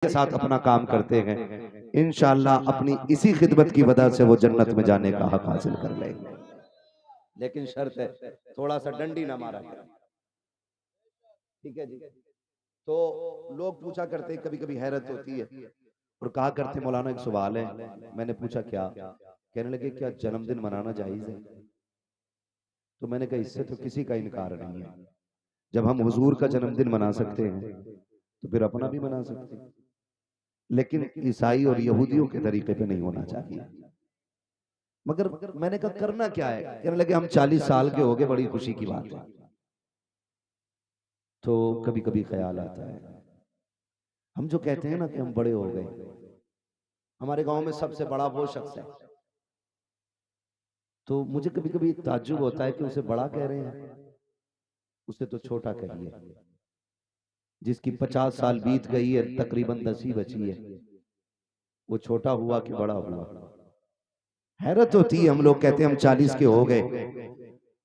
के साथ अपना काम करते हैं, इंशाअल्लाह अपनी इसी खिदमत की वजह से वो जन्नत में जाने का हक हासिल कर लेंगे। लेकिन शर्त है थोड़ा सा डंडी ना मारा करें, ठीक है जी। तो लोग पूछा करते, कभी कभी हैरत होती है और कहा करते मौलाना एक सवाल है। मैंने पूछा क्या? कहने लगे क्या जन्मदिन मनाना जायज है? तो मैंने कहा इससे तो किसी का इनकार नहीं है। जब हम हुजूर का जन्मदिन मना सकते हैं तो फिर अपना भी मना सकते हैं, लेकिन ईसाई और यहूदियों के तरीके पे नहीं होना चाहिए। मगर मैंने कहा करना क्या है? कहने लगे हम 40 साल के हो गए, बड़ी खुशी की बात है। तो कभी कभी ख्याल आता है, हम जो कहते हैं ना कि हम बड़े हो गए, हमारे गांव में सबसे बड़ा वो शख्स है, तो मुझे कभी कभी ताज्जुब होता है कि उसे बड़ा कह रहे हैं, उसे तो छोटा कहिए। जिसकी 50 साल बीत गई है, तकरीबन 10 ही बची है, वो छोटा हुआ कि बड़ा हुआ? हैरत होती है, हम लोग कहते हैं हम 40 के हो गए,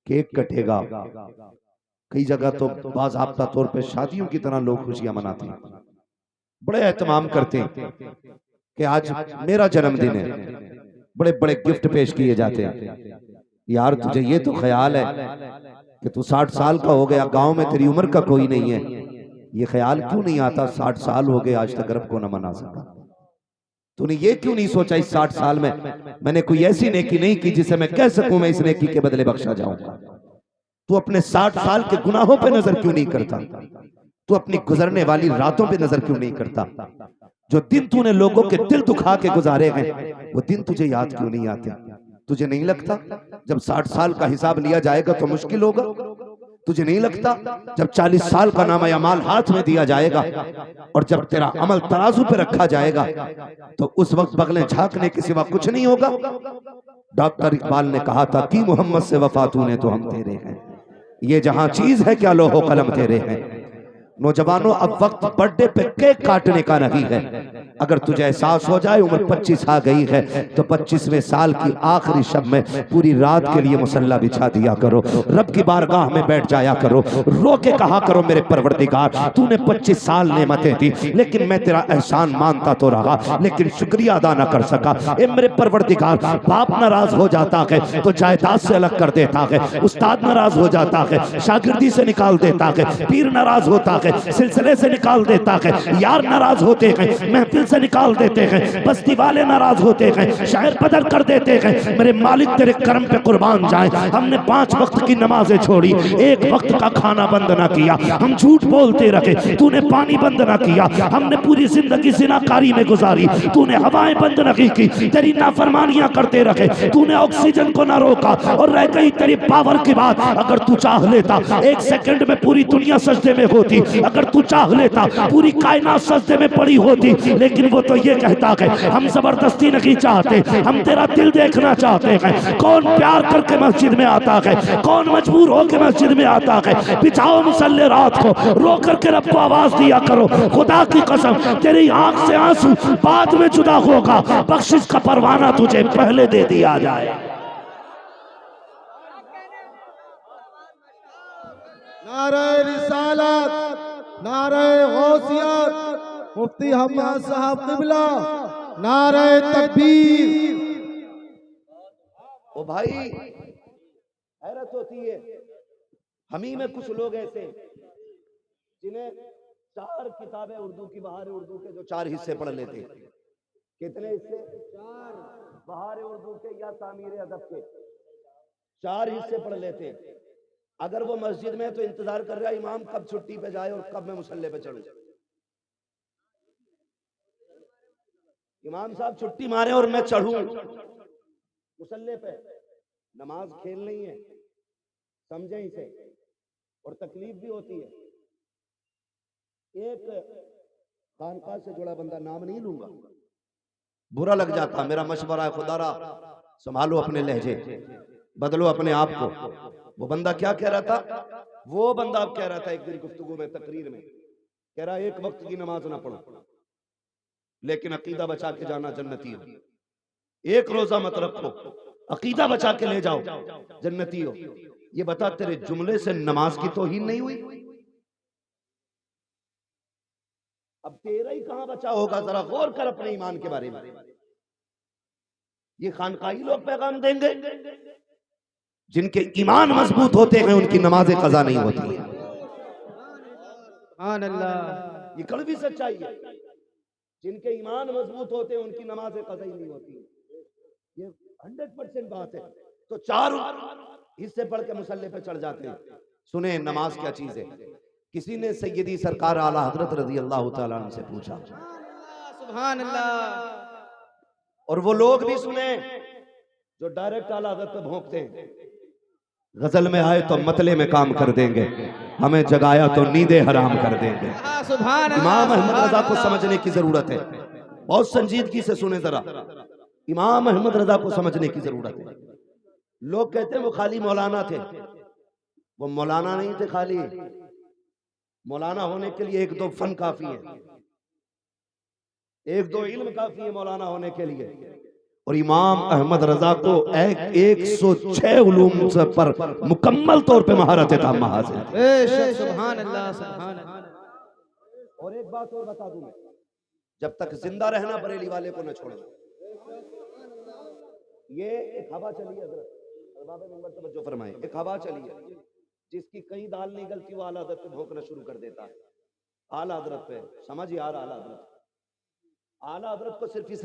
केक कटेगा, कई जगह तो बाज़ाब्ता तौर पे शादियों की तरह लोग खुशियां मनाते हैं, बड़े एहतमाम करते हैं कि आज मेरा जन्मदिन है, बड़े बड़े गिफ्ट पेश किए जाते हैं। यार तुझे ये तो ख्याल है कि तू 60 साल का हो गया, गांव में तेरी उम्र का कोई नहीं है, ये ख्याल क्यों नहीं आता 60 साल हो गए आज तक रब को न मना सका? तूने ये क्यों नहीं सोचा इस 60 साल में मैंने कोई ऐसी नेकी नहीं की जिसे मैं कह सकूं मैं इस नेकी के बदले बख्शा जाऊंगा? तू अपने 60 साल के गुनाहों पे नजर क्यों नहीं करता? तू अपनी गुजरने वाली रातों पे नजर क्यों नहीं करता? जो दिन तूने लोगों के दिल दुखा के गुजारे हैं, वो दिन तुझे याद क्यों नहीं आते? तुझे नहीं लगता जब 60 साल का हिसाब लिया जाएगा तो मुश्किल होगा? तुझे नहीं लगता जब 40 साल का नाम अमाल हाथ में दिया जाएगा और जब तेरा अमल तराजू पे रखा जाएगा तो उस वक्त बगलें झांकने के सिवा कुछ नहीं होगा? डॉक्टर इकबाल ने कहा था कि मोहम्मद से वफा तूने तो हम तेरे हैं, ये जहां चीज है क्या लोहो कलम तेरे हैं। नौजवानों अब वक्त बर्थडे पे केक काटने का नहीं है। अगर तुझे एहसास हो जाए उम्र 25 आ गई है तो 25वें साल की आखिरी शब में पूरी रात के लिए मुसल्ला बिछा दिया करो, रब की बारगाह में बैठ जाया करो, रो के कहा करो मेरे परवरदिगार तूने 25 साल नेमतें दी, लेकिन मैं तेरा एहसान मानता तो रहा लेकिन शुक्रिया अदा न कर सका। ए मेरे परवरदिगार, बाप नाराज हो जाता है तो जायदाद से अलग कर देता है, उस्ताद नाराज हो जाता है शागिर्दी से निकाल देता है, पीर नाराज होता है सिलसिले से निकाल देता है, यार नाराज होते हैं महफिल से निकाल देते हैं, बस्ती वाले नाराज होते हैं शायर बदल कर देते हैं। मेरे मालिक तेरे करम पे कुर्बान जाए, हमने 5 वक्त की नमाजें छोड़ी, 1 वक्त का खाना बंद ना किया, हम झूठ बोलते रहे, तूने पानी बंद ना किया, हमने पूरी जिंदगी जिनाकारी में गुजारी, तूने हवाएं बंद नहीं की, तेरी नाफरमानियां करते रहे, तूने ऑक्सीजन को ना रोका और रह गई तेरी पावर की बात। अगर तू चाह लेता 1 सेकंड में पूरी दुनिया सजदे में होती, अगर तू चाह लेता पूरी कायनात सजदे में पड़ी होती, लेकिन वो तो ये कहता है हम जबरदस्ती नहीं चाहते, हम तेरा दिल देखना चाहते हैं। कौन प्यार करके मस्जिद में आता है, कौन मजबूर होकर मस्जिद में आता है? बिछाओ मुसल्ले रात को, रो करके रब को आवाज दिया करो, खुदा की कसम तेरी आंख से आंसू बाद में जुदा होगा, बख्शिश का परवाना तुझे पहले दे दिया जाए। नारे रिसालत, नारे गौसियत, मुफ्ती हम्माद साहब क़िबला, नारे तकबीर। ओ भाई हैरत होती है, हम ही में कुछ लोग ऐसे जिन्हें 4 किताबें उर्दू की, बहार उर्दू के जो 4 हिस्से पढ़ लेते। कितने हिस्से? 4। बहार उर्दू के या तामीर अदब के 4 हिस्से पढ़ लेते। अगर वो मस्जिद में तो इंतजार कर रहा है इमाम कब छुट्टी पे जाए और कब मैं मुसल्ले पे चढ़ूं। इमाम साहब छुट्टी मारे और मैं चढ़ूं मुसल्ले पे। नमाज खेल नहीं है, समझे इसे, और तकलीफ भी होती है। एक खानका से जुड़ा बंदा, नाम नहीं लूंगा, बुरा लग जाता, मेरा मशवरा है खुदारा संभालो अपने लहजे, बदलो अपने आप को। वो बंदा क्या कह रहा था? वो बंदा अब कह रहा था एक दिन गुफ्तगू में, तकरीर में, कह रहा 1 वक्त की नमाज ना पढ़ो लेकिन अकीदा बचा के जाना जन्नती हो। 1 रोजा मत रखो, अकीदा बचा के ले जाओ जन्नती हो। ये बता तेरे जुमले से नमाज की तौहीन नहीं हुई? अब तेरा ही कहां बचा होगा, जरा गौर कर अपने ईमान के बारे में। ये खानकाही लोग पैगाम देंगे, जिनके ईमान मजबूत होते हैं उनकी नमाजें कज़ा नहीं होती। सुभान अल्लाह। ये कड़वी सच्चाई है। जिनके ईमान मजबूत होते हैं उनकी नमाजें कज़ा ही नहीं होती। ये 100% बात है। तो 4 हिस्से पढ़ के मुसल्ले पे चढ़ जाते हैं। सुने नमाज क्या चीज है। किसी ने सैयदी सरकार आला हजरत रजी अल्लाह तआला अन्हु से पूछा, सुभान अल्लाह। और वो लोग भी सुने जो डायरेक्ट आला हजरत पे भोंकते हैं, गजल में आए तो मतले में काम कर देंगे, हमें जगाया तो नींदे हराम कर देंगे। सुभान अल्लाह। इमाम अहमद रजा को समझने की जरूरत है। बहुत संजीदगी से सुने जरा, इमाम अहमद रजा को समझने की जरूरत है। लोग कहते हैं वो खाली मौलाना थे, वो मौलाना नहीं थे। खाली मौलाना होने के लिए 1-2 फन काफी है, 1-2 इल्म काफी है मौलाना होने के लिए। और इमाम अहमद रजा को 106 उलूम पर मुकम्मल तौर पे महारत ताम हासिल थी। सुभान अल्लाह, सुभान अल्लाह। और एक बात और बता दूं मैं, जब तक जिंदा रहना बरेली वाले को न छोड़ना। ये एक हवा चली है, बाबा नंबर तवज्जो फरमाए, एक हवा चली है जिसकी कहीं दाल नहीं गलती, वो आला हज़रत पे भौंकना शुरू कर देता है। आला हज़रत पे समझ यार, आला हज़रत को सिर्फ इसलिए